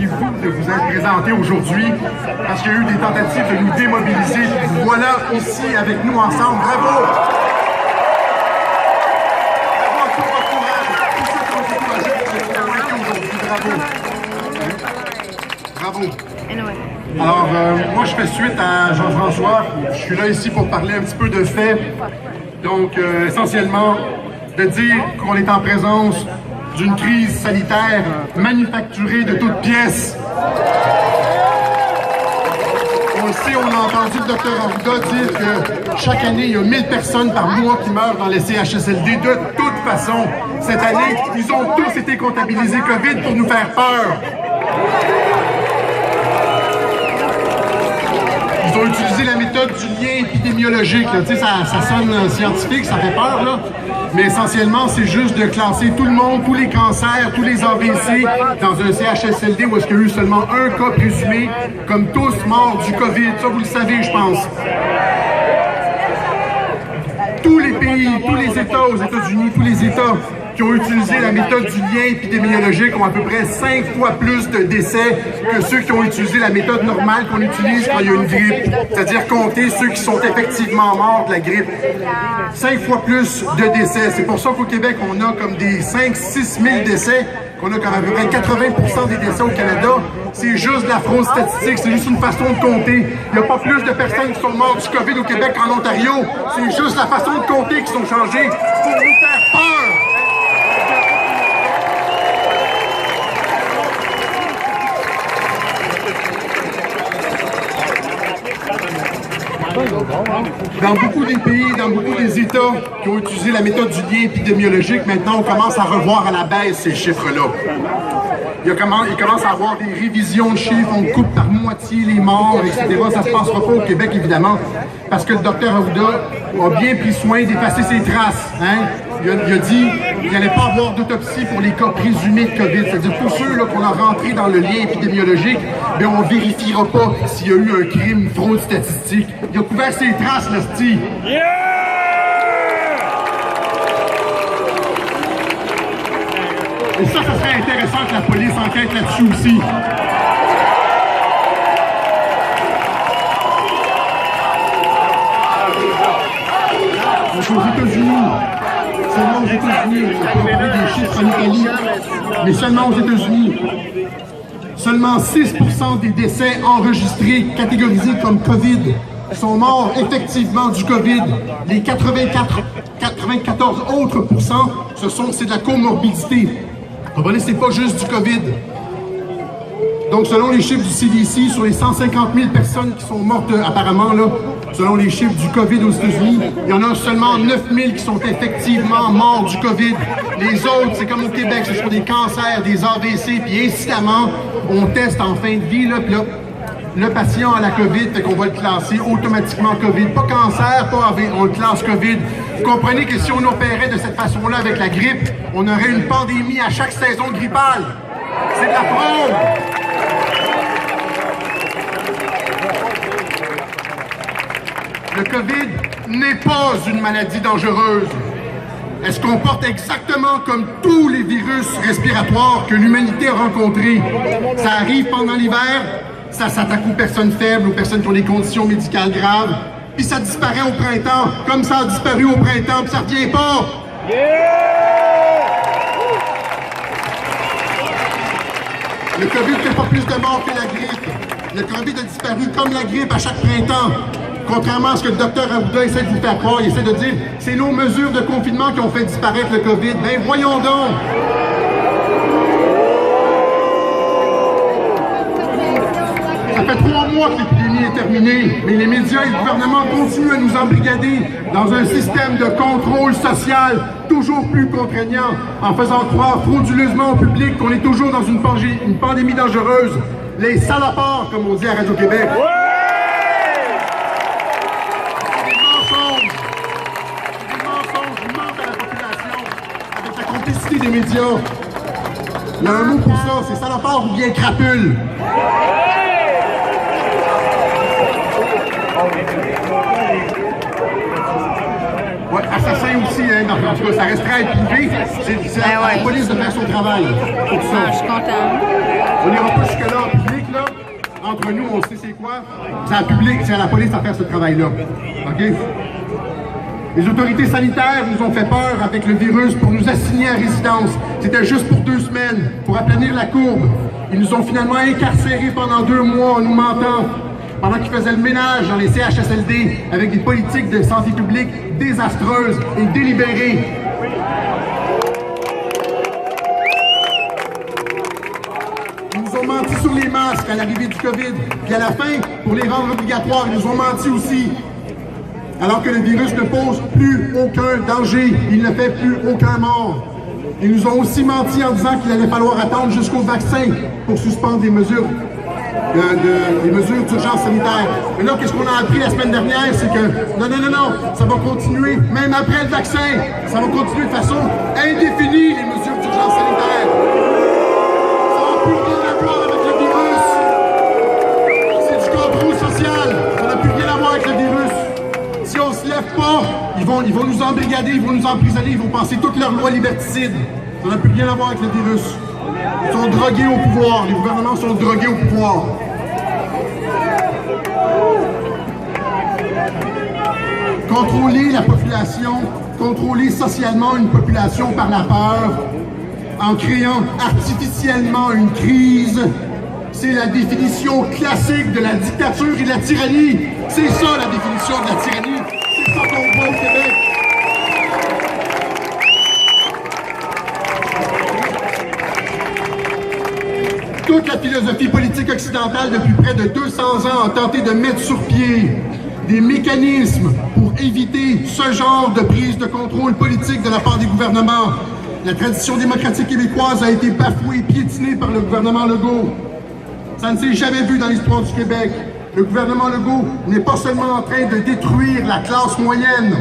vous de vous être présenté aujourd'hui parce qu'il y a eu des tentatives de nous démobiliser. Vous voilà ici avec nous ensemble. Bravo! Bravo à tout votre courage, tous ceux qui ont découragé aujourd'hui. Bravo! Bravo! Alors, moi, je fais suite à Jean-François. Je suis là ici pour parler un petit peu de faits. Donc, essentiellement, de dire qu'on est en présence d'une crise sanitaire manufacturée de toutes pièces. On le sait, on a entendu le Dr Arruda dire que chaque année, il y a 1000 personnes par mois qui meurent dans les CHSLD. De toute façon, cette année, ils ont tous été comptabilisés COVID pour nous faire peur. Ils ont utilisé la méthode du lien épidémiologique. Là. Tu sais, ça sonne scientifique, ça fait peur, là. Mais essentiellement, c'est juste de classer tout le monde, tous les cancers, tous les AVC dans un CHSLD où est-ce qu'il y a eu seulement un cas présumé, comme tous morts du COVID. Ça, vous le savez, je pense. Tous les pays, tous les États aux États-Unis, tous les États qui ont utilisé la méthode du lien épidémiologique ont à peu près 5 fois plus de décès que ceux qui ont utilisé la méthode normale qu'on utilise quand il y a une grippe, c'est-à-dire compter ceux qui sont effectivement morts de la grippe. 5 fois plus de décès. C'est pour ça qu'au Québec, on a comme des 5-6 000 décès, qu'on a quand même à peu près 80% des décès au Canada. C'est juste de la fraude statistique, c'est juste une façon de compter. Il n'y a pas plus de personnes qui sont mortes du COVID au Québec qu'en Ontario. C'est juste la façon de compter qui sont changées pour nous faire peur. Dans beaucoup des pays, dans beaucoup des États qui ont utilisé la méthode du lien épidémiologique, maintenant on commence à revoir à la baisse ces chiffres-là. Il commence à avoir des révisions de chiffres, on coupe par moitié les morts, etc. Ça ne se passera pas au Québec, évidemment, parce que le Dr Arruda a bien pris soin d'effacer ses traces. Hein? Il a dit qu'il n'allait pas avoir d'autopsie pour les cas présumés de COVID. C'est-à-dire pour ceux qu'on a rentrés dans le lien épidémiologique, bien, on ne vérifiera pas s'il y a eu un crime, une fraude statistique. Il a couvert ses traces, le sti. Yeah! Et ça serait intéressant que la police enquête là-dessus aussi. Donc aux États-Unis, seulement aux États-Unis, on peut parler des chiffres en Italie, mais seulement aux États-Unis, seulement 6% des décès enregistrés, catégorisés comme COVID, sont morts effectivement du COVID. Les 94 autres pourcents, c'est de la comorbidité. C'est pas juste du COVID. Donc, selon les chiffres du CDC, sur les 150 000 personnes qui sont mortes, apparemment, là, selon les chiffres du COVID aux États-Unis, il y en a seulement 9 000 qui sont effectivement morts du COVID. Les autres, c'est comme au Québec, ce sont des cancers, des AVC, puis incidemment, on teste en fin de vie, là, puis là, le patient a la COVID, fait qu'on va le classer automatiquement COVID. Pas cancer, pas AV, on le classe COVID. Vous comprenez que si on opérait de cette façon-là avec la grippe, on aurait une pandémie à chaque saison grippale. C'est de la fraude! Le COVID n'est pas une maladie dangereuse. Elle se comporte exactement comme tous les virus respiratoires que l'humanité a rencontrés. Ça arrive pendant l'hiver, ça s'attaque aux personnes faibles, aux personnes qui ont des conditions médicales graves, puis ça disparaît au printemps, comme ça a disparu au printemps, puis ça revient pas. Le COVID ne fait pas plus de morts que la grippe. Le COVID a disparu comme la grippe à chaque printemps. Contrairement à ce que le Dr Arruda essaie de vous faire croire, il essaie de dire « c'est nos mesures de confinement qui ont fait disparaître le COVID ». Ben voyons donc! Ça fait 3 mois que l'épidémie est terminée, mais les médias et le gouvernement continuent à nous embrigader dans un système de contrôle social toujours plus contraignant, en faisant croire frauduleusement au public qu'on est toujours dans une pandémie dangereuse. Les salopards, comme on dit à Radio-Québec. Des mensonges, ils mentent à la population avec la complicité des médias. Il y a un mot pour ça, c'est salopard ou bien crapule. Ouais, assassin aussi, hein, en tout cas, ça resterait à être privé. C'est à la police de faire son travail. Pour ça. Je suis content. On n'ira pas jusque-là en public, là. Entre nous, on sait c'est quoi. C'est à la public, c'est à la police à faire ce travail-là. OK? Les autorités sanitaires nous ont fait peur avec le virus pour nous assigner à résidence. C'était juste pour 2 semaines, pour aplanir la courbe. Ils nous ont finalement incarcérés pendant 2 mois en nous mentant, pendant qu'ils faisaient le ménage dans les CHSLD avec des politiques de santé publique désastreuses et délibérées. Ils nous ont menti sur les masques à l'arrivée du COVID. Puis à la fin, pour les rendre obligatoires, ils nous ont menti aussi. Alors que le virus ne pose plus aucun danger, il ne fait plus aucun mort. Ils nous ont aussi menti en disant qu'il allait falloir attendre jusqu'au vaccin pour suspendre les mesures d'urgence sanitaire. Mais là, qu'est-ce qu'on a appris la semaine dernière? C'est que non, ça va continuer, même après le vaccin. Ça va continuer de façon indéfinie, les mesures d'urgence sanitaire. Ça n'a plus rien à voir avec le virus. C'est du contrôle social. Ça n'a plus rien à voir avec le virus. Si on ne se lève pas, ils vont nous embrigader, ils vont nous emprisonner, ils vont passer toutes leurs lois liberticides. Ça n'a plus rien à voir avec le virus. Ils sont drogués au pouvoir, les gouvernements sont drogués au pouvoir. Contrôler la population, contrôler socialement une population par la peur, en créant artificiellement une crise, c'est la définition classique de la dictature et de la tyrannie. C'est ça la définition de la tyrannie. C'est ça qu'on voit au Québec. Toute la philosophie politique occidentale depuis près de 200 ans a tenté de mettre sur pied des mécanismes pour éviter ce genre de prise de contrôle politique de la part des gouvernements. La tradition démocratique québécoise a été bafouée, piétinée par le gouvernement Legault. Ça ne s'est jamais vu dans l'histoire du Québec. Le gouvernement Legault n'est pas seulement en train de détruire la classe moyenne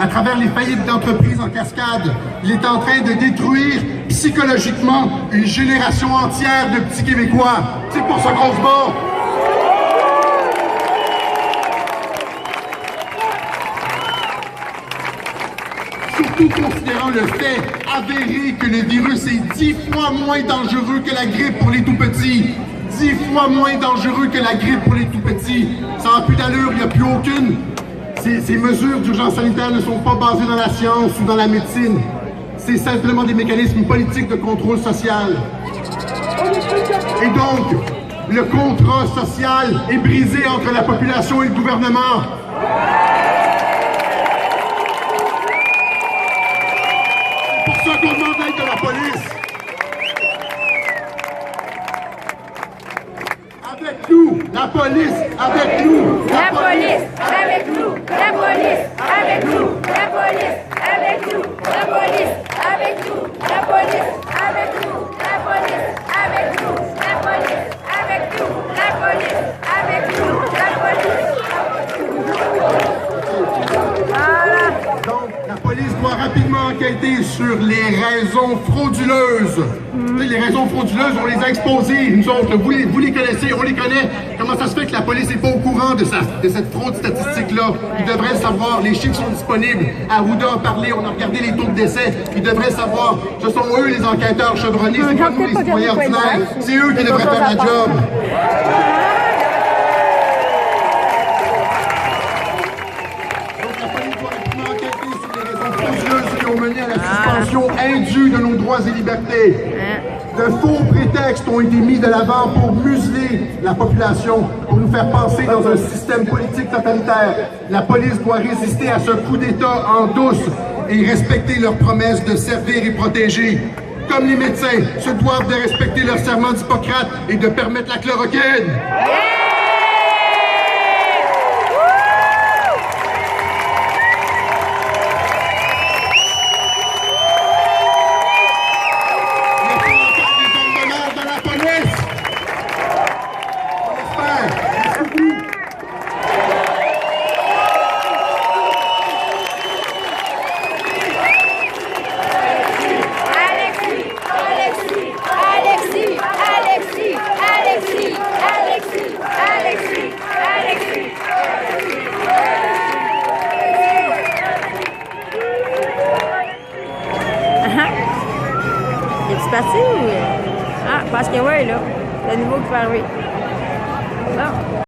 à travers les faillites d'entreprises en cascade, il est en train de détruire psychologiquement une génération entière de petits Québécois. C'est pour ça qu'on se bat. Surtout considérant le fait avéré que le virus est 10 fois moins dangereux que la grippe pour les tout-petits. 10 fois moins dangereux que la grippe pour les tout-petits. Ça n'a plus d'allure, il n'y a plus aucune. Ces mesures d'urgence sanitaire ne sont pas basées dans la science ou dans la médecine. C'est simplement des mécanismes politiques de contrôle social. Et donc, le contrat social est brisé entre la population et le gouvernement. C'est pour ça qu'on demande l'aide de la police. Avec nous, la police, avec nous, la police, avec nous, la police, avec nous, la police, avec nous, la police, avec nous, la police, avec nous, la police, avec nous, la police, avec nous, la police, avec nous, la police. Voilà. Donc, la police doit rapidement enquêter sur les raisons frauduleuses. Les raisons frauduleuses, on les a exposées. Nous autres, vous les connaissez, on les connaît. Comment ça se fait que la police n'est pas au courant de cette fraude statistique-là? Ils devraient le savoir. Les chiffres sont disponibles. Arruda a parlé, on a regardé les taux de décès. Ils devraient savoir. Ce sont eux les enquêteurs chevronnés. C'est pas nous les citoyens ordinaires. C'est eux qui devraient faire la job. Mené à la suspension indue de nos droits et libertés. De faux prétextes ont été mis de l'avant pour museler la population, pour nous faire penser dans un système politique totalitaire. La police doit résister à ce coup d'État en douce et respecter leurs promesses de servir et protéger. Comme les médecins se doivent de respecter leur serment d'Hippocrate et de permettre la chloroquine. Alexis, est là. Le nouveau qui va arriver.